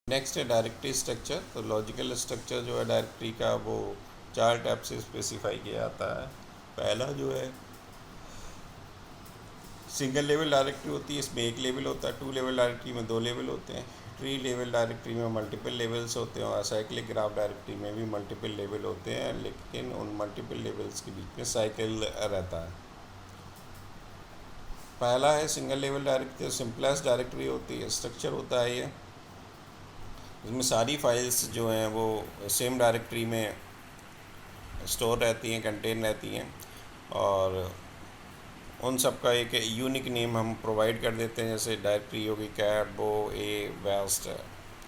Next है directory structure. तो logical structure जो है डायरेक्टरी का वो 4 टाइप से स्पेसिफाई किया जाता है। पहला जो है सिंगल लेवल डायरेक्टरी होती है, इसमें एक लेवल होता है। 2 लेवल डायरेक्टरी में 2 लेवल होते हैं। 3 लेवल डायरेक्टरी में मल्टीपल लेवल्स होते हैं और साइक्लिक ग्राफ डायरेक्टरी में भी मल्टीपल लेवल होते हैं, लेकिन उन मल्टीपल लेवल्स के बीच में साइकिल रहता है। पहला है single level directory, simplest directory होती है, स्ट्रक्चर होता है ये। इसमें सारी फाइल्स जो हैं वो सेम डायरेक्टरी में स्टोर रहती हैं, कंटेन रहती हैं, और उन सब का एक यूनिक नेम हम प्रोवाइड कर देते हैं। जैसे डायरेक्टरी होगी cat, bow, a, west,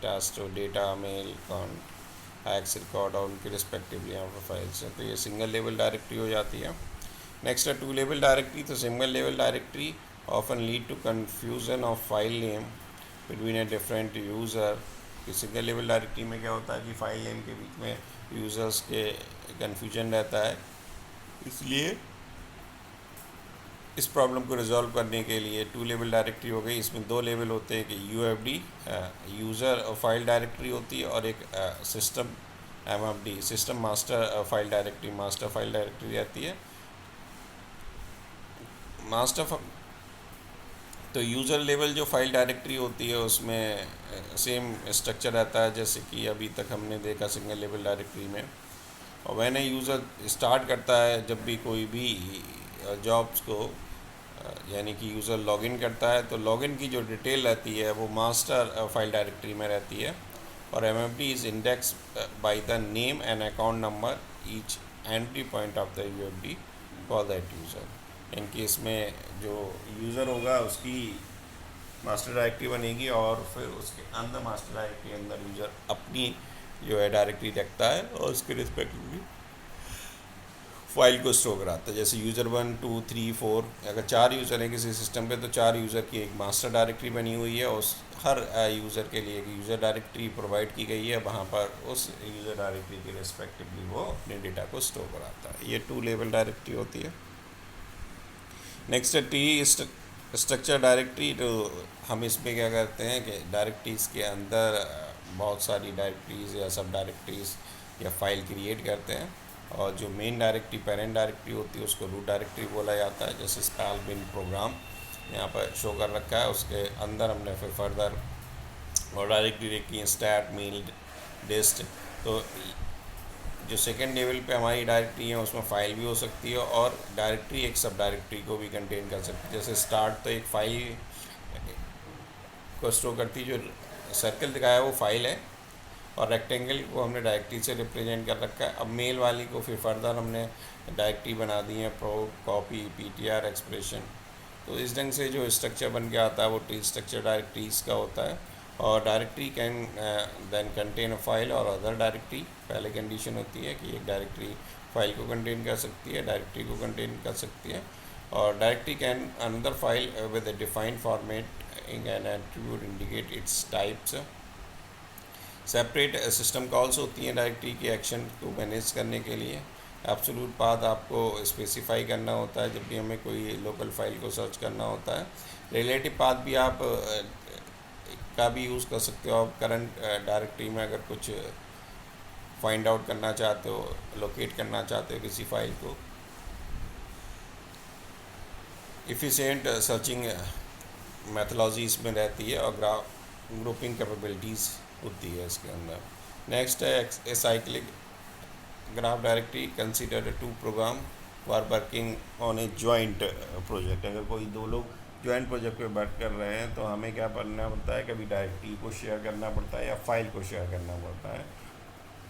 test, data, mail, cont, x, record और उनके रिस्पेक्टिवली यहाँ पर फाइल्स हैं। तो ये सिंगल लेवल डायरेक्टरी हो जाती है। नेक्स्ट है 2 लेवल डायरेक्टरी। तो single level directory often lead to confusion of file name between a different user. कि सिंगल लेवल डायरेक्टरी में क्या होता है कि फाइल नेम के बीच में यूज़र्स के कन्फ्यूजन रहता है, इसलिए इस प्रॉब्लम को रिजॉल्व करने के लिए 2 लेवल डायरेक्टरी हो गई। इसमें 2 लेवल होते हैं कि UFD यूज़र फाइल डायरेक्टरी होती है, और एक system MFD system master file directory रहती है। मास्टर तो यूज़र लेवल जो फाइल डायरेक्टरी होती है उसमें सेम स्ट्रक्चर रहता है जैसे कि अभी तक हमने देखा सिंगल लेवल डायरेक्टरी में। और वैन यूज़र स्टार्ट करता है जब भी कोई भी जॉब्स को, यानी कि यूज़र लॉगिन करता है, तो लॉगिन की जो डिटेल रहती है वो मास्टर फाइल डायरेक्टरी में रहती है। और MFD is index by the name and account number each entry point of the UFD for that user. इनकी इसमें जो यूज़र होगा उसकी मास्टर डायरेक्टरी बनेगी, और फिर उसके अंदर मास्टर डायरेक्टरी के अंदर यूज़र अपनी जो है डायरेक्टरी रखता है और उसके रिस्पेक्टिवली फाइल को स्टोर कराता है। जैसे यूज़र 1, 2, 3, 4, अगर 4 यूज़र हैं किसी सिस्टम पे तो 4 यूज़र की एक मास्टर डायरेक्टरी बनी हुई है। उस हर यूज़र के लिए एक यूज़र डायरेक्टरी प्रोवाइड की गई है, वहाँ पर उस यूज़र डायरेक्टरी के रिस्पेक्टिवली वो अपने डेटा को स्टोर कराता है। ये 2 लेवल डायरेक्टरी होती है। नेक्स्ट है टी स्ट्रक्चर डायरेक्टरी। तो हम इसमें क्या करते हैं कि डायरेक्टरीज़ के अंदर बहुत सारी डायरेक्टरीज़ या सब डायरेक्टरीज़ या फाइल क्रिएट करते हैं, और जो मेन डायरेक्टरी पेरेंट डायरेक्टरी होती है उसको रूट डायरेक्टरी बोला जाता है। जैसे स्पैल बिन प्रोग्राम यहाँ पर शो कर रखा है, उसके अंदर हमने फिर फर्दर और डायरेक्टरी रखी है स्टैट, मेल, डिस्ट। तो जो सेकेंड लेवल पे हमारी डायरेक्टरी है उसमें फ़ाइल भी हो सकती है, और डायरेक्टरी एक सब डायरेक्टरी को भी कंटेन कर सकती है। जैसे स्टार्ट तो एक फ़ाइल को स्टोर करती है, जो सर्कल दिखाया है वो फाइल है, और रेक्टेंगल को हमने डायरेक्टरी से रिप्रेजेंट कर रखा है। अब मेल वाली को फिर फर्दर हमने डायरेक्टरी बना दी है, प्रो, कॉपी, PTR, एक्सप्रेशन। तो इस ढंग से जो स्ट्रक्चर बन के आता है वो टी स्ट्रक्चर डायरेक्टरीज़ का होता है। और directory can then contain a file और अदर डायरेक्टरी। पहले कंडीशन होती है कि एक डायरेक्टरी फाइल को कंटेन कर सकती है, डायरेक्टरी को कंटेन कर सकती है, और directory can another file with a defined format in an attribute indicate its types। Separate system calls होती हैं डायरेक्टरी की एक्शन को मैनेज करने के लिए। एब्सोल्यूट पाथ आपको स्पेसिफाई करना होता है जब भी हमें कोई लोकल फाइल को सर्च करना होता है। रिलेटिव पाथ भी आप का भी यूज़ कर सकते हो। आप करंट डायरेक्टरी में अगर कुछ फाइंड आउट करना चाहते हो, लोकेट करना चाहते हो किसी फाइल को। इफ़िशिएंट सर्चिंग मैथोलॉजी इसमें रहती है, और ग्रुपिंग कैपेबिलिटीज़ होती है इसके अंदर। नेक्स्ट है acyclic graph directory consider 2 program for working on a joint project. अगर कोई 2 लोग जॉइंट प्रोजेक्ट पे वर्क कर रहे हैं तो हमें क्या करना पड़ता है, कभी डायरेक्टरी को शेयर करना पड़ता है या फाइल को शेयर करना पड़ता है,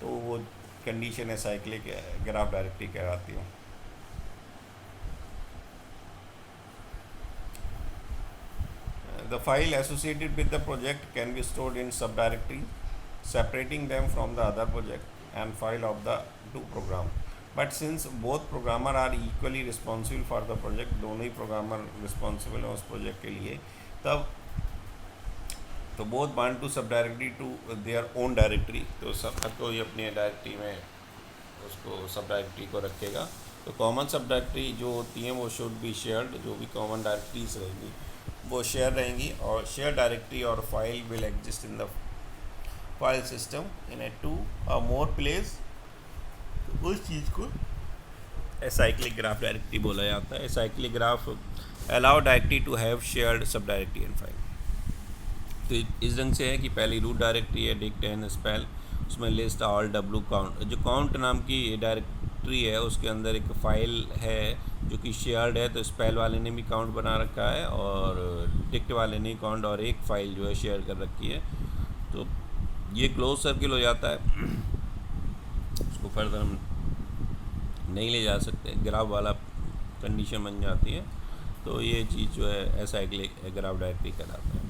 तो वो कंडीशन है साइक्लिक ग्राफ डायरेक्टरी कहलाती है। The file associated with the project can be stored in subdirectory, separating them from the other project and file of the 2 program. But since both programmer are equally responsible for the project, दोनों ही programmer responsible हैं उस project के लिए, तब तो both want to subdirectory to their own directory। तो सब कोई अपनी डायरेक्टरी में उसको सब डायरेक्टरी को रखेगा। तो कॉमन सब डायरेक्टरी जो होती हैं वो शुड बी शेयर्ड। जो भी कॉमन डायरेक्टरीज रहेंगी वो शेयर रहेंगी, और शेयर डायरेक्टरी और file will exist in the file system in a 2 or more place, उस चीज़ को एसाइक्लिक ग्राफ डायरेक्टरी बोला जाता है। Acyclic graph allow directory to have shared sub directory and file. तो इस ढंग से है कि पहली रूट डायरेक्टरी है डिक्ट एंड स्पेल, उसमें लिस्ट ऑल डब्लू काउंट, जो काउंट नाम की डायरेक्टरी है उसके अंदर एक फ़ाइल है जो कि शेयर्ड है, तो स्पेल वाले ने भी काउंट बना रखा है और डिक्ट वाले ने काउंट, और एक फ़ाइल जो है शेयर कर रखी है। तो ये क्लोज सर्किल हो जाता है, उसको फर्दर हम नहीं ले जा सकते, ग्राफ वाला कंडीशन बन जाती है। तो ये चीज़ जो है एसाइक्लिक ग्राफ डायरेक्टरी कहलाता है।